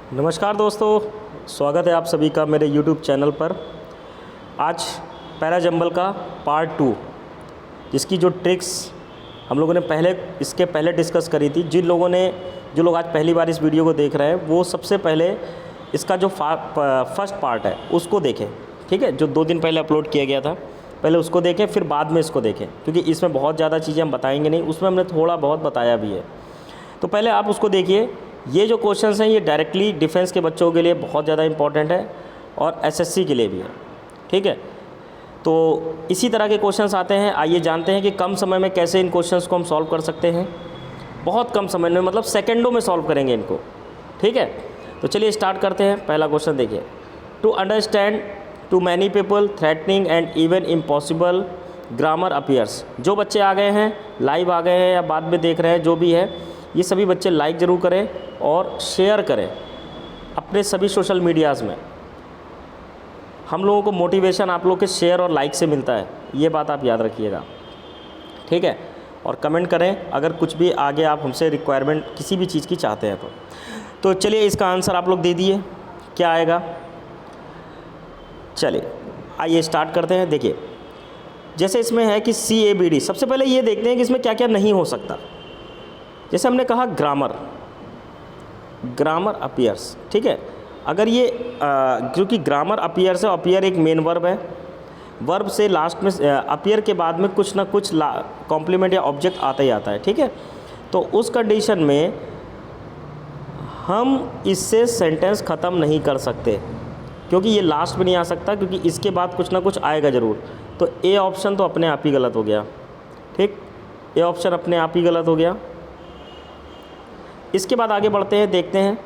नमस्कार दोस्तों, स्वागत है आप सभी का मेरे YouTube चैनल पर। आज पैरा जंबल का पार्ट 2, जिसकी जो ट्रिक्स हम लोगों ने इसके पहले डिस्कस करी थी। जो लोग आज पहली बार इस वीडियो को देख रहे हैं वो सबसे पहले इसका जो फर्स्ट पार्ट है उसको देखें, ठीक है, जो 2 दिन पहले अपलोड किया गया था। पहले उसको देखें, फिर बाद में इसको देखें, क्योंकि इसमें बहुत ज़्यादा चीज़ें हम बताएंगे नहीं, उसमें हमने थोड़ा बहुत बताया भी है। तो पहले आप उसको देखिए। ये जो क्वेश्चंस हैं ये डायरेक्टली डिफेंस के बच्चों के लिए बहुत ज़्यादा इंपॉर्टेंट है और एसएससी के लिए भी है, ठीक है। तो इसी तरह के क्वेश्चंस आते हैं। आइए जानते हैं कि कम समय में कैसे इन क्वेश्चंस को हम सॉल्व कर सकते हैं। बहुत कम समय में, मतलब सेकंडों में सॉल्व करेंगे इनको, ठीक है। तो चलिए स्टार्ट करते हैं। पहला क्वेश्चन देखिए, to understand to many people threatening and even impossible grammar appears. जो बच्चे आ गए हैं, लाइव आ गए हैं या बाद में देख रहे हैं, जो भी है, ये सभी बच्चे लाइक ज़रूर करें और शेयर करें अपने सभी सोशल मीडियाज़ में। हम लोगों को मोटिवेशन आप लोग के शेयर और लाइक से मिलता है, ये बात आप याद रखिएगा, ठीक है। और कमेंट करें अगर कुछ भी आगे आप हमसे रिक्वायरमेंट किसी भी चीज़ की चाहते हैं तो चलिए इसका आंसर आप लोग दे दिए, क्या आएगा। चलिए आइए स्टार्ट करते हैं। देखिए, जैसे इसमें है कि CABD, सबसे पहले ये देखते हैं कि इसमें क्या क्या नहीं हो सकता। जैसे हमने कहा ग्रामर अपीयर्स, ठीक है। अगर ये क्योंकि ग्रामर अपीयर्स है, अपीयर एक मेन वर्ब है, वर्ब से लास्ट में अपीयर के बाद में कुछ ना कुछ कॉम्प्लीमेंट या ऑब्जेक्ट आता ही आता है, ठीक है। तो उस कंडीशन में हम इससे सेंटेंस ख़त्म नहीं कर सकते, क्योंकि ये लास्ट में नहीं आ सकता, क्योंकि इसके बाद कुछ ना कुछ आएगा ज़रूर। तो ए ऑप्शन तो अपने आप ही गलत हो गया, ठीक। ए ऑप्शन अपने आप ही गलत हो गया। इसके बाद आगे बढ़ते हैं, देखते हैं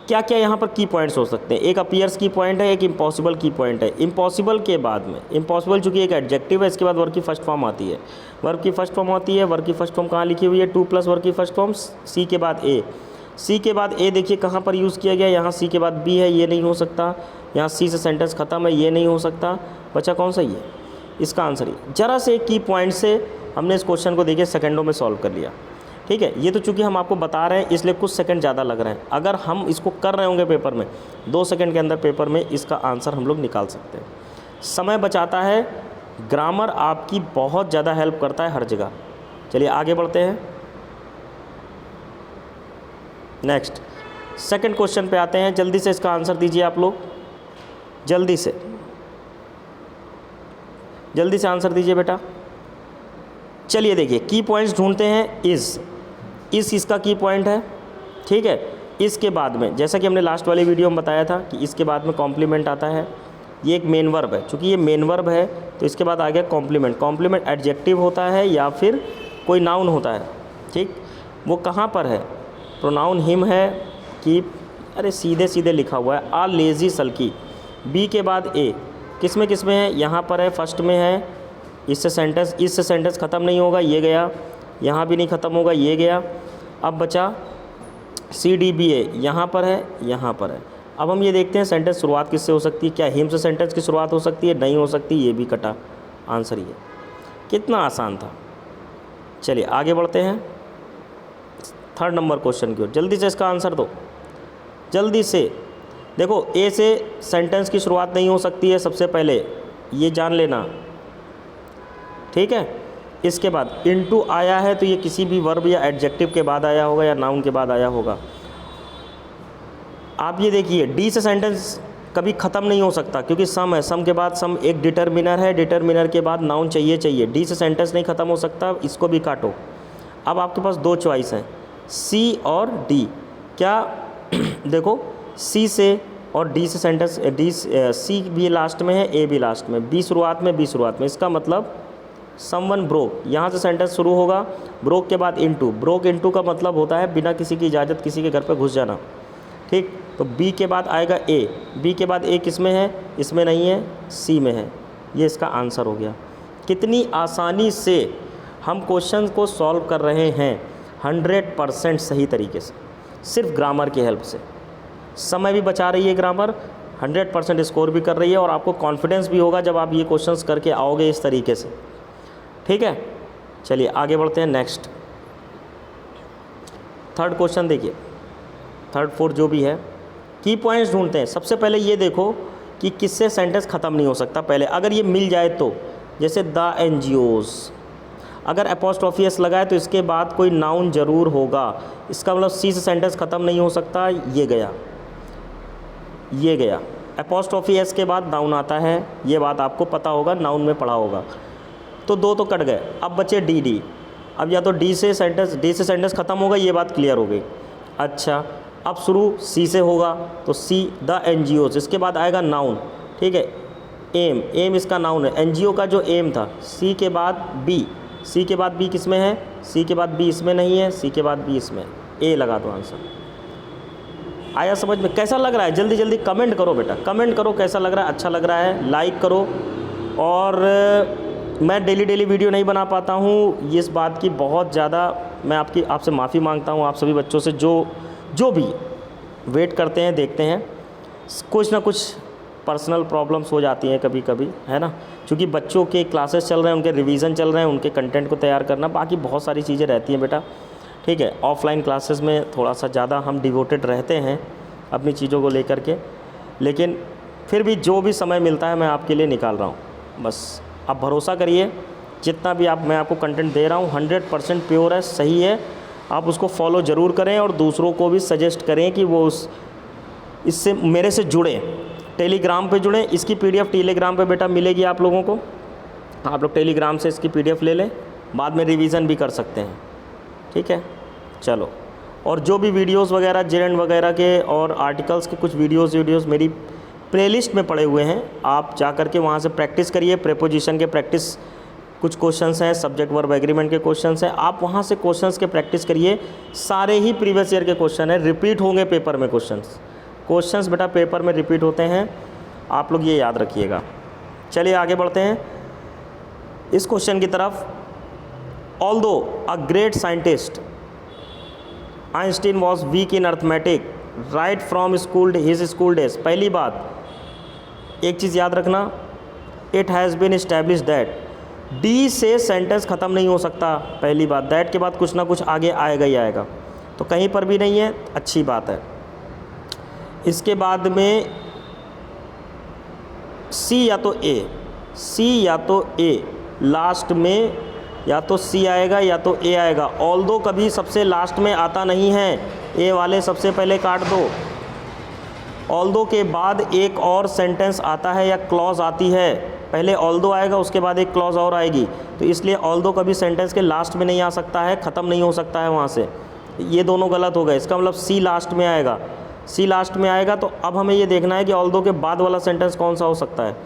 क्या क्या यहाँ पर की पॉइंट्स हो सकते हैं। एक अपीयर्स की पॉइंट है, एक इम्पॉसिबल की पॉइंट है। इम्पॉसिबल के बाद में, इम्पॉसिबल चूँकि एक एडजेक्टिव है, इसके बाद वर्ब की फर्स्ट फॉर्म आती है। वर्ब की फर्स्ट फॉर्म होती है, वर्ब की फर्स्ट फॉर्म कहाँ लिखी हुई है, 2 प्लस वर्ब की फर्स्ट फॉर्म, सी के बाद ए। सी के बाद ए देखिए कहाँ पर यूज़ किया गया, यहाँ सी के बाद बी है, ये नहीं हो सकता। यहाँ सी से सेंटेंस ख़त्म है, ये नहीं हो सकता। बचा कौन सा, ये इसका आंसर ही। जरा से की पॉइंट से हमने इस क्वेश्चन को देखिए सेकंडों में सॉल्व कर लिया, ठीक है। ये तो चूंकि हम आपको बता रहे हैं इसलिए कुछ सेकंड ज़्यादा लग रहे हैं। अगर हम इसको कर रहे होंगे पेपर में, 2 सेकंड के अंदर पेपर में इसका आंसर हम लोग निकाल सकते हैं। समय बचाता है, ग्रामर आपकी बहुत ज़्यादा हेल्प करता है हर जगह। चलिए आगे बढ़ते हैं। नेक्स्ट सेकंड क्वेश्चन पे आते हैं। जल्दी से इसका आंसर दीजिए आप लोग, जल्दी से आंसर दीजिए बेटा। चलिए देखिए, की पॉइंट्स ढूंढते हैं। इज़ इसका की पॉइंट है, ठीक है। इसके बाद में, जैसा कि हमने लास्ट वाली वीडियो में बताया था कि इसके बाद में कॉम्प्लीमेंट आता है। ये एक मेन वर्ब है, चूँकि ये मेन वर्ब है तो इसके बाद आ गया कॉम्प्लीमेंट। कॉम्प्लीमेंट एडजेक्टिव होता है या फिर कोई नाउन होता है, ठीक। वो कहाँ पर है, प्रोनाउन हिम है कि, अरे सीधे लिखा हुआ है, आ लेज़ी सल्की। बी के बाद ए, किस में है, यहाँ पर है, फर्स्ट में है। इससे सेंटेंस ख़त्म नहीं होगा, ये गया। यहाँ भी नहीं ख़त्म होगा, ये गया। अब बचा CDBA, यहाँ पर है, यहाँ पर है। अब हम ये देखते हैं सेंटेंस शुरुआत किससे हो सकती है। क्या हिम से सेंटेंस की शुरुआत हो सकती है? नहीं हो सकती, ये भी कटा। आंसर ये। कितना आसान था। चलिए आगे बढ़ते हैं 3rd नंबर क्वेश्चन की ओर। जल्दी से इसका आंसर दो, जल्दी से। देखो, ए से सेंटेंस की शुरुआत नहीं हो सकती है, सबसे पहले ये जान लेना, ठीक है। इसके बाद इनटू आया है तो ये किसी भी वर्ब या एडजेक्टिव के बाद आया होगा या नाउन के बाद आया होगा। आप ये देखिए, डी से सेंटेंस कभी ख़त्म नहीं हो सकता, क्योंकि सम है, सम के बाद सम एक डिटर्मिनर है, डिटर्मिनर के बाद नाउन चाहिए। डी से सेंटेंस नहीं ख़त्म हो सकता, इसको भी काटो। अब आपके पास 2 चॉइस हैं, सी और डी। क्या देखो, सी से और डी से सेंटेंस, सी भी लास्ट में है, ए भी लास्ट में, बी शुरुआत में, इसका मतलब समवन ब्रोक, यहाँ से सेंटेंस शुरू होगा, ब्रोक के बाद इनटू। ब्रोक इनटू का मतलब होता है बिना किसी की इजाज़त किसी के घर पे घुस जाना, ठीक। तो बी के बाद आएगा ए, बी के बाद ए किस में है, इसमें नहीं है, सी में है। ये इसका आंसर हो गया। कितनी आसानी से हम क्वेश्चन को सॉल्व कर रहे हैं, 100% सही तरीके से, सिर्फ ग्रामर की हेल्प से। समय भी बचा रही है ग्रामर, 100% स्कोर भी कर रही है, और आपको कॉन्फिडेंस भी होगा जब आप ये क्वेश्चंस करके आओगे इस तरीके से, ठीक है। चलिए आगे बढ़ते हैं। नेक्स्ट थर्ड क्वेश्चन देखिए, थर्ड फोर्थ जो भी है, की पॉइंट्स ढूंढते हैं। सबसे पहले ये देखो कि किससे सेंटेंस ख़त्म नहीं हो सकता। पहले अगर ये मिल जाए तो, जैसे द एनजीओज़, अगर अपॉस्ट्रोफी एस लगा है तो इसके बाद कोई नाउन ज़रूर होगा। इसका मतलब सी से सेंटेंस ख़त्म नहीं हो सकता। ये गया, ये गया। अपॉस्ट्रोफी एस के बाद नाउन आता है, ये बात आपको पता होगा, नाउन में पढ़ा होगा। तो दो तो कट गए, अब बचे डी डी। अब या तो डी से सेंटेंस ख़त्म होगा, ये बात क्लियर हो गई। अच्छा, अब शुरू सी से होगा, तो सी द एनजीओज, इसके बाद आएगा नाउन, ठीक है। एम, एम इसका नाउन है। एनजीओ का जो एम था, सी के बाद बी, सी के बाद बी किस में है, सी के बाद बी इसमें नहीं है, सी के बाद बी इसमें, ए लगा दो आंसर। आया समझ में? कैसा लग रहा है? जल्दी जल्दी कमेंट करो बेटा, कमेंट करो कैसा लग रहा है, अच्छा लग रहा है, लाइक करो। और मैं डेली वीडियो नहीं बना पाता हूँ, इस बात की बहुत ज़्यादा मैं आपसे माफ़ी मांगता हूँ, आप सभी बच्चों से जो भी वेट करते हैं, देखते हैं। कुछ ना कुछ पर्सनल प्रॉब्लम्स हो जाती हैं कभी कभी, है ना, क्योंकि बच्चों के क्लासेस चल रहे हैं, उनके रिवीजन चल रहे हैं, उनके कंटेंट को तैयार करना, बाकी बहुत सारी चीज़ें रहती हैं बेटा, ठीक है। ऑफलाइन क्लासेस में थोड़ा सा ज़्यादा हम डिवोटेड रहते हैं अपनी चीज़ों को लेकर के, लेकिन फिर भी जो भी समय मिलता है मैं आपके लिए निकाल रहा हूँ। बस आप भरोसा करिए, जितना भी मैं आपको कंटेंट दे रहा हूँ 100% प्योर है, सही है। आप उसको फॉलो ज़रूर करें और दूसरों को भी सजेस्ट करें कि वो इससे मेरे से जुड़े, टेलीग्राम पे जुड़ें। इसकी पीडीएफ टेलीग्राम पे बेटा मिलेगी आप लोगों को, आप लोग टेलीग्राम से इसकी पीडीएफ ले लें, बाद में रिवीजन भी कर सकते हैं, ठीक है। चलो, और जो भी वीडियोस वगैरह जेरेंड वगैरह के और आर्टिकल्स के कुछ वीडियोस मेरी प्लेलिस्ट में पड़े हुए हैं, आप जा कर के वहाँ से प्रैक्टिस करिए। प्रेपोजिशन के प्रैक्टिस कुछ क्वेश्चंस हैं, सब्जेक्ट वर्ब एग्रीमेंट के क्वेश्चंस हैं, आप वहाँ से क्वेश्चंस के प्रैक्टिस करिए। सारे ही प्रीवियस ईयर के क्वेश्चन हैं, रिपीट होंगे पेपर में क्वेश्चंस बेटा पेपर में रिपीट होते हैं, आप लोग ये याद रखिएगा। चलिए आगे बढ़ते हैं इस क्वेश्चन की तरफ। Although a great scientist Einstein was weak in arithmetic right from his school days. पहली बात, एक चीज़ याद रखना, it has been establish that, D से सेंटेंस ख़त्म नहीं हो सकता। पहली बात, दैट के बाद कुछ ना कुछ आगे आएगा ही आएगा, तो कहीं पर भी नहीं है, अच्छी बात है। इसके बाद में सी या तो ए, लास्ट में या तो सी आएगा या तो ए आएगा। ऑल्दो कभी सबसे लास्ट में आता नहीं है, ए वाले सबसे पहले काट दो। ऑल्दो के बाद एक और सेंटेंस आता है या क्लॉज आती है, पहले ऑल्दो आएगा उसके बाद एक क्लॉज और आएगी, तो इसलिए ऑल्दो कभी सेंटेंस के लास्ट में नहीं आ सकता है, ख़त्म नहीं हो सकता है वहाँ से। ये दोनों गलत हो गए, इसका मतलब सी लास्ट में आएगा। सी लास्ट में आएगा तो अब हमें ये देखना है कि ऑल्दो के बाद वाला सेंटेंस कौन सा हो सकता है।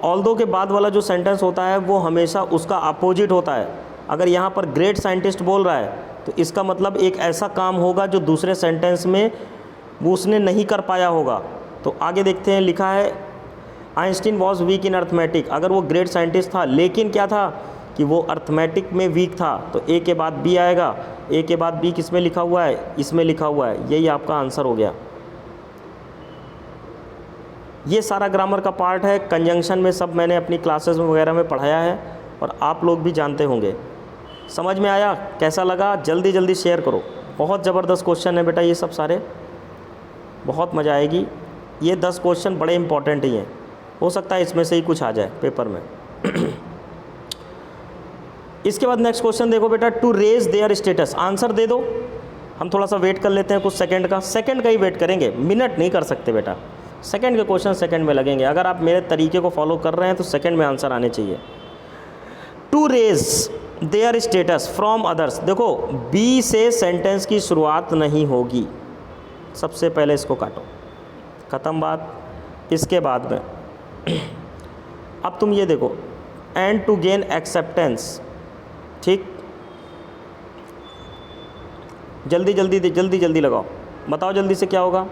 ऑल्दो के बाद वाला जो सेंटेंस होता है वो हमेशा उसका अपोजिट होता है। अगर यहाँ पर ग्रेट साइंटिस्ट बोल रहा है तो इसका मतलब एक ऐसा काम होगा जो दूसरे सेंटेंस में वो उसने नहीं कर पाया होगा। तो आगे देखते हैं, लिखा है Einstein was weak in arithmetic. अगर वो ग्रेट साइंटिस्ट था लेकिन क्या था कि वो अर्थमेटिक में वीक था, तो ए के बाद बी आएगा। ए के बाद बी किस में लिखा हुआ है, इसमें लिखा हुआ है, यही आपका आंसर हो गया। ये सारा ग्रामर का पार्ट है, कंजंक्शन में सब मैंने अपनी क्लासेस में वगैरह में पढ़ाया है और आप लोग भी जानते होंगे। समझ में आया? कैसा लगा? जल्दी जल्दी शेयर करो। बहुत ज़बरदस्त क्वेश्चन है बेटा ये सब सारे, बहुत मज़ा आएगी। ये 10 क्वेश्चन बड़े इंपॉर्टेंट ही हैं, हो सकता है इसमें से ही कुछ आ जाए पेपर में। इसके बाद नेक्स्ट क्वेश्चन देखो बेटा, to raise their status. Answer दे दो, हम थोड़ा सा वेट कर लेते हैं कुछ सेकंड का ही वेट करेंगे, मिनट नहीं कर सकते बेटा। सेकंड के क्वेश्चन सेकंड में लगेंगे। अगर आप मेरे तरीके को फॉलो कर रहे हैं तो सेकंड में आंसर आने चाहिए। To raise their status from others. देखो बी से सेंटेंस की शुरुआत नहीं होगी, सबसे पहले इसको काटो, ख़त्म बात। इसके बाद में अब तुम ये देखो, एंड टू गेन एक्सेप्टेंस, ठीक, जल्दी जल्दी लगाओ, बताओ जल्दी से क्या होगा।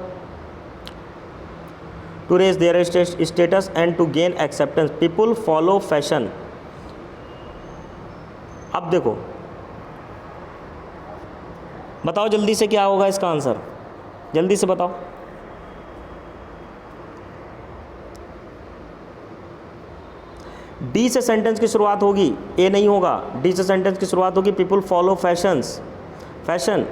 To raise their status and to gain acceptance, people follow fashion. अब देखो बताओ जल्दी से क्या होगा इसका आंसर, जल्दी से बताओ। डी से सेंटेंस की शुरुआत होगी, ए नहीं होगा। डी से सेंटेंस की शुरुआत होगी, पीपल फॉलो फैशंस, फैशन।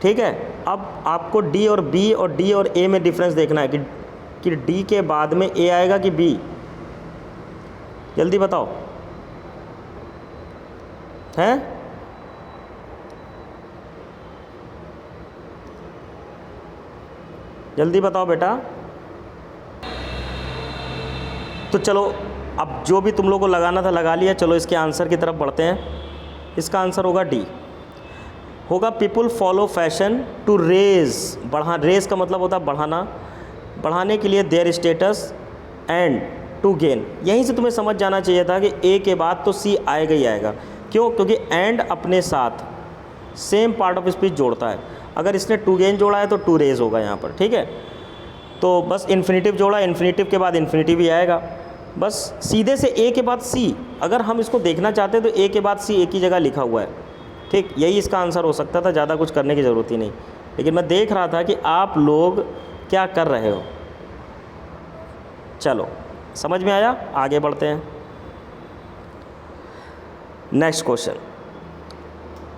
ठीक है। अब आपको डी और बी और डी और ए में डिफरेंस देखना है कि डी के बाद में ए आएगा कि बी, जल्दी बताओ। हैं? जल्दी बताओ बेटा। तो चलो अब जो भी तुम लोगों को लगाना था लगा लिया। चलो इसके आंसर की तरफ बढ़ते हैं। इसका आंसर होगा डी, होगा people follow fashion to raise, raise का मतलब होता है बढ़ाना, बढ़ाने के लिए their status and to gain. यहीं से तुम्हें समझ जाना चाहिए था कि ए के बाद तो सी आएगा ही आएगा। क्यों? क्योंकि एंड अपने साथ सेम पार्ट ऑफ स्पीच जोड़ता है। अगर इसने टू गेन जोड़ा है तो टू रेज होगा यहाँ पर, ठीक है। तो बस इन्फिनेटिव जोड़ा, इन्फिनेटिव के बाद इन्फिनेटिव ही आएगा। बस सीधे से ए के बाद सी, अगर हम इसको देखना चाहते हैं तो ए के बाद सी एक ही जगह लिखा हुआ है, ठीक। यही इसका आंसर हो सकता था, ज़्यादा कुछ करने की ज़रूरत ही नहीं। लेकिन मैं देख रहा था कि आप लोग क्या कर रहे हो। चलो समझ में आया, आगे बढ़ते हैं। नेक्स्ट क्वेश्चन,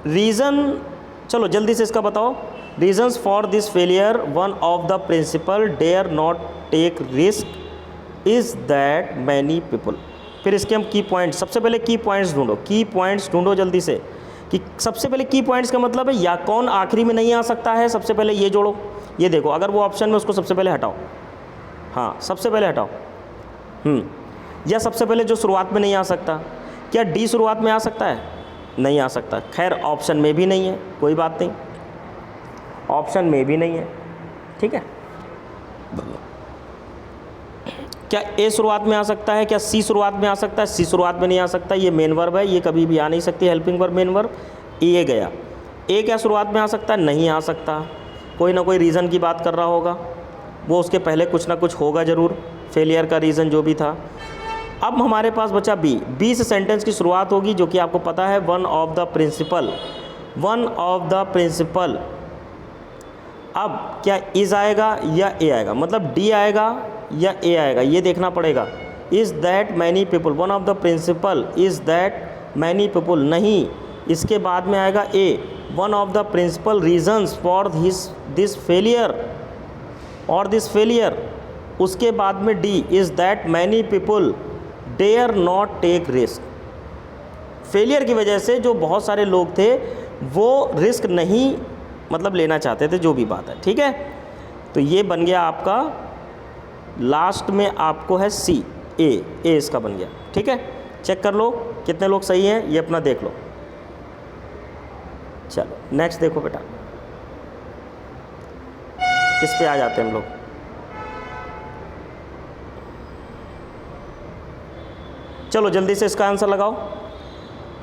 रीज़न, चलो जल्दी से इसका बताओ। Reasons for this failure, one of the principal dare not take risk is that many people. फिर इसके हम की पॉइंट्स, सबसे पहले की पॉइंट्स ढूंढो, की पॉइंट्स ढूंढो जल्दी से। कि सबसे पहले की पॉइंट्स का मतलब है या कौन आखिरी में नहीं आ सकता है, सबसे पहले ये जोड़ो। ये देखो, अगर वो ऑप्शन में उसको सबसे पहले हटाओ, हाँ सबसे पहले हटाओ। या सबसे पहले जो शुरुआत में नहीं आ सकता, क्या डी शुरुआत में आ सकता है? नहीं आ सकता। खैर ऑप्शन में भी नहीं है, कोई बात नहीं, ऑप्शन में भी नहीं है, ठीक है। क्या ए शुरुआत में आ सकता है? क्या सी शुरुआत में आ सकता है? सी शुरुआत में नहीं आ सकता, ये मेन वर्ब है, ये कभी भी आ नहीं सकती, हेल्पिंग वर्ब मेन वर्ब। ये गया। ए क्या शुरुआत में आ सकता है? नहीं आ सकता। कोई ना कोई रीज़न की बात कर रहा होगा, वो उसके पहले कुछ ना कुछ होगा ज़रूर, फेलियर का रीज़न जो भी था। अब हमारे पास बचा बी। बी से सेंटेंस की शुरुआत होगी, जो कि आपको पता है, one of the principal, one of the principal. अब क्या इज़ आएगा या ए आएगा, मतलब डी आएगा या ए आएगा, ये देखना पड़ेगा। Is that many people, one of the principal is that many people, नहीं, इसके बाद में आएगा A, one of the principal reasons for this failure or this failure. उसके बाद में D, is that many people dare not take risk. Failure की वजह से जो बहुत सारे लोग थे वो रिस्क नहीं मतलब लेना चाहते थे, जो भी बात है, ठीक है। तो ये बन गया आपका, लास्ट में आपको है सी, ए इसका बन गया, ठीक है। चेक कर लो कितने लोग सही हैं, ये अपना देख लो। चलो नेक्स्ट देखो बेटा, किस पे आ जाते हैं हम लोग। चलो जल्दी से इसका आंसर लगाओ।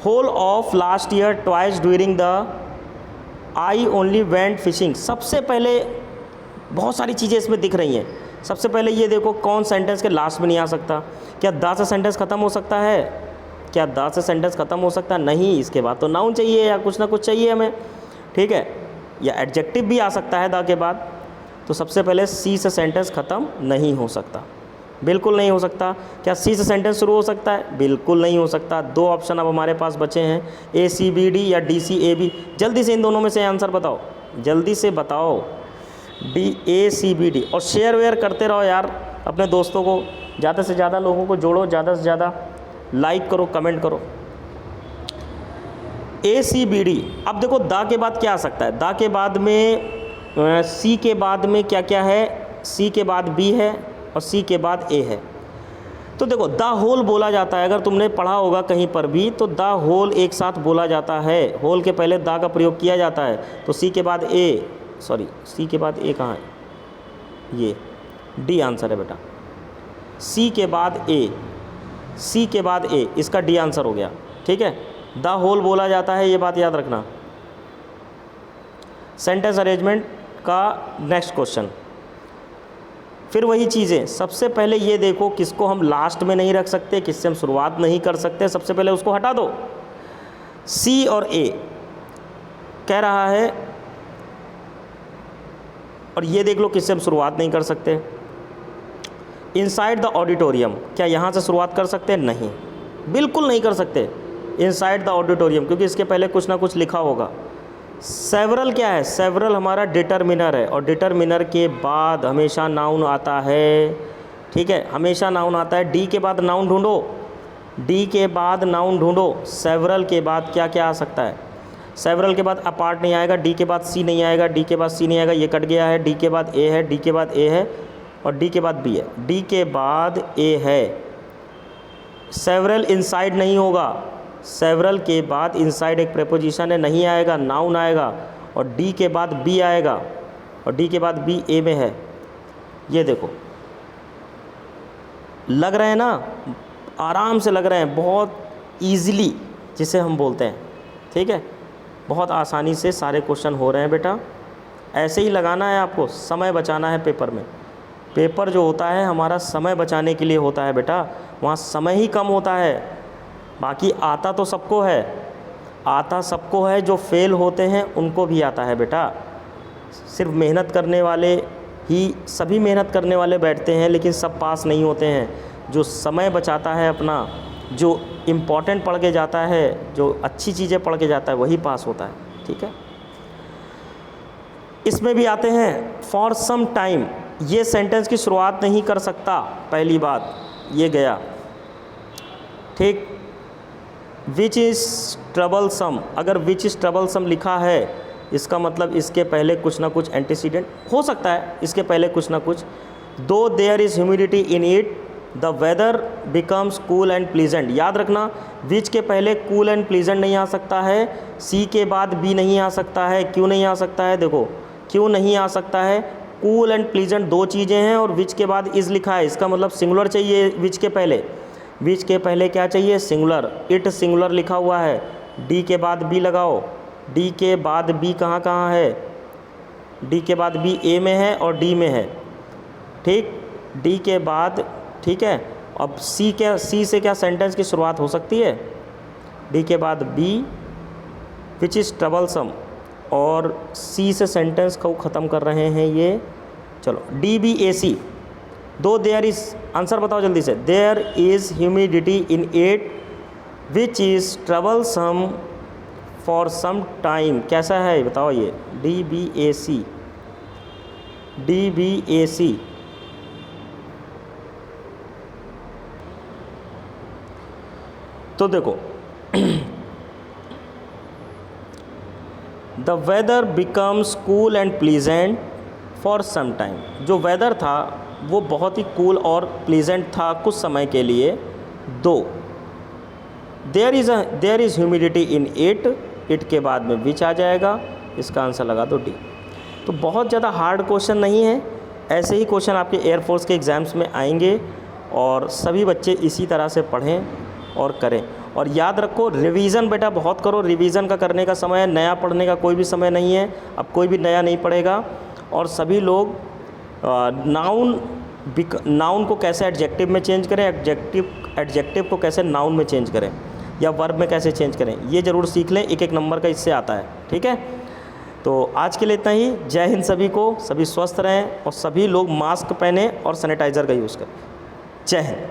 Whole of last year twice during the I only went fishing. सबसे पहले बहुत सारी चीज़ें इसमें दिख रही हैं। सबसे पहले ये देखो, कौन सेंटेंस के लास्ट में नहीं आ सकता? क्या द से सेंटेंस ख़त्म हो सकता है? क्या द से सेंटेंस ख़त्म हो सकता है? नहीं, इसके बाद तो नाउन चाहिए या कुछ ना कुछ चाहिए हमें, ठीक है। या एडजेक्टिव भी आ सकता है द के बाद। तो सबसे पहले सी से सेंटेंस ख़त्म नहीं हो सकता, बिल्कुल नहीं हो सकता। क्या सी से सेंटेंस शुरू हो सकता है? बिल्कुल नहीं हो सकता। दो ऑप्शन अब हमारे पास बचे हैं, ए सी बी डी या डी सी ए बी। जल्दी से इन दोनों में से आंसर बताओ, जल्दी से बताओ। डी, ए सी बी डी। और शेयर वेयर करते रहो यार अपने दोस्तों को, ज़्यादा से ज़्यादा लोगों को जोड़ो, ज़्यादा से ज़्यादा लाइक करो, कमेंट करो। ए सी बी डी। अब देखो द के बाद क्या आ सकता है? द के बाद में सी के बाद में क्या क्या है? सी के बाद बी है और सी के बाद ए है। तो देखो द होल बोला जाता है, अगर तुमने पढ़ा होगा कहीं पर भी, तो द होल एक साथ बोला जाता है। होल के पहले द का प्रयोग किया जाता है। तो सी के बाद ए, सॉरी सी के बाद ए कहाँ है? ये डी आंसर है बेटा। सी के बाद ए, सी के बाद ए, इसका डी आंसर हो गया, ठीक है। द होल बोला जाता है, ये बात याद रखना। सेंटेंस अरेंजमेंट का नेक्स्ट क्वेश्चन, फिर वही चीज़ें। सबसे पहले ये देखो, किसको हम लास्ट में नहीं रख सकते, किससे हम शुरुआत नहीं कर सकते, सबसे पहले उसको हटा दो। सी और ए कह रहा है, और ये देख लो किससे हम शुरुआत नहीं कर सकते। इनसाइड द ऑडिटोरियम, क्या यहाँ से शुरुआत कर सकते हैं? नहीं, बिल्कुल नहीं कर सकते इनसाइड द ऑडिटोरियम, क्योंकि इसके पहले कुछ ना कुछ लिखा होगा। सेवरल क्या है? सेवरल हमारा डिटर्मिनर है, और डिटर्मिनर के बाद हमेशा नाउन आता है, ठीक है, हमेशा नाउन आता है। डी के बाद नाउन ढूंढो, डी के बाद नाउन ढूंढो। सेवरल के बाद क्या क्या आ सकता है? सेवरल के बाद अपार्ट नहीं आएगा, डी के बाद सी नहीं आएगा, डी के बाद सी नहीं आएगा, ये कट गया है। डी के बाद ए है, डी के बाद ए है, और डी के बाद बी है, डी के बाद ए है। सेवरल इनसाइड नहीं होगा, सेवरल के बाद इनसाइड एक प्रेपोजिशन है, नहीं आएगा, नाउन आएगा, और डी के बाद बी आएगा, और डी के बाद बी ए में है। ये देखो, लग रहे हैं ना, आराम से लग रहे हैं, बहुत ईजिली जिसे हम बोलते हैं, ठीक है, बहुत आसानी से सारे क्वेश्चन हो रहे हैं बेटा। ऐसे ही लगाना है आपको, समय बचाना है पेपर में। पेपर जो होता है हमारा समय बचाने के लिए होता है बेटा, वहाँ समय ही कम होता है। बाकी आता तो सबको है, आता सबको है, जो फेल होते हैं उनको भी आता है बेटा। सिर्फ मेहनत करने वाले ही, सभी मेहनत करने वाले बैठते हैं, लेकिन सब पास नहीं होते हैं। जो समय बचाता है अपना, जो इम्पॉर्टेंट पढ़ के जाता है, जो अच्छी चीज़ें पढ़ के जाता है, वही पास होता है, ठीक है। इसमें भी आते हैं फॉर सम टाइम, ये सेंटेंस की शुरुआत नहीं कर सकता, पहली बात ये गया, ठीक। विच इज़ ट्रबलसम, अगर विच इज़ ट्रबलसम लिखा है, इसका मतलब इसके पहले कुछ ना कुछ एंटीसीडेंट हो सकता है, इसके पहले कुछ ना कुछ। Though there is humidity in it the weather becomes cool and pleasant. याद रखना, विच के पहले कूल एंड प्लीजेंट नहीं आ सकता है, सी के बाद बी नहीं आ सकता है। क्यों नहीं आ सकता है? देखो क्यों नहीं आ सकता है। कूल एंड प्लीजेंट दो चीज़ें हैं, और विच के बाद इज़ लिखा है, इसका मतलब सिंगुलर चाहिए विच के पहले। विच के पहले क्या चाहिए? सिंगुलर। इट सिंगुलर लिखा हुआ है, डी के बाद बी लगाओ। डी के बाद बी कहाँ कहाँ है? डी के बाद बी ए में है और डी में है, ठीक। डी के बाद, ठीक है। अब सी क्या, सी से क्या सेंटेंस की शुरुआत हो सकती है? डी के बाद बी विच इज़ ट्रबलसम, और सी से सेंटेंस को ख़त्म कर रहे हैं ये। चलो डी बी ए सी, दो देयर इज़, आंसर बताओ जल्दी से। There is humidity in it which is troublesome for some time, कैसा है बताओ ये? D B A C, D B A C. तो देखो the weather becomes cool and pleasant for some time, जो वेदर था वो बहुत ही कूल और प्लीजेंट था कुछ समय के लिए। Though there is humidity in it, it के बाद में विच आ जाएगा, इसका आंसर लगा दो डी। तो बहुत ज़्यादा हार्ड क्वेश्चन नहीं है, ऐसे ही क्वेश्चन आपके एयरफोर्स के एग्ज़ाम्स में आएंगे, और सभी बच्चे इसी तरह से पढ़ें और करें। और याद रखो, रिवीजन बेटा बहुत करो, रिवीजन का करने का समय है, नया पढ़ने का कोई भी समय नहीं है। अब कोई भी नया नहीं पढ़ेगा। और सभी लोग नाउन को कैसे एडजेक्टिव में चेंज करें, एडजेक्टिव को कैसे नाउन में चेंज करें, या वर्ब में कैसे चेंज करें, ये ज़रूर सीख लें। एक एक नंबर का इससे आता है, ठीक है। तो आज के लिए इतना ही। जय हिंद सभी को, सभी स्वस्थ रहें, और सभी लोग मास्क पहने और सैनिटाइज़र का यूज़ करें। जय हिंद।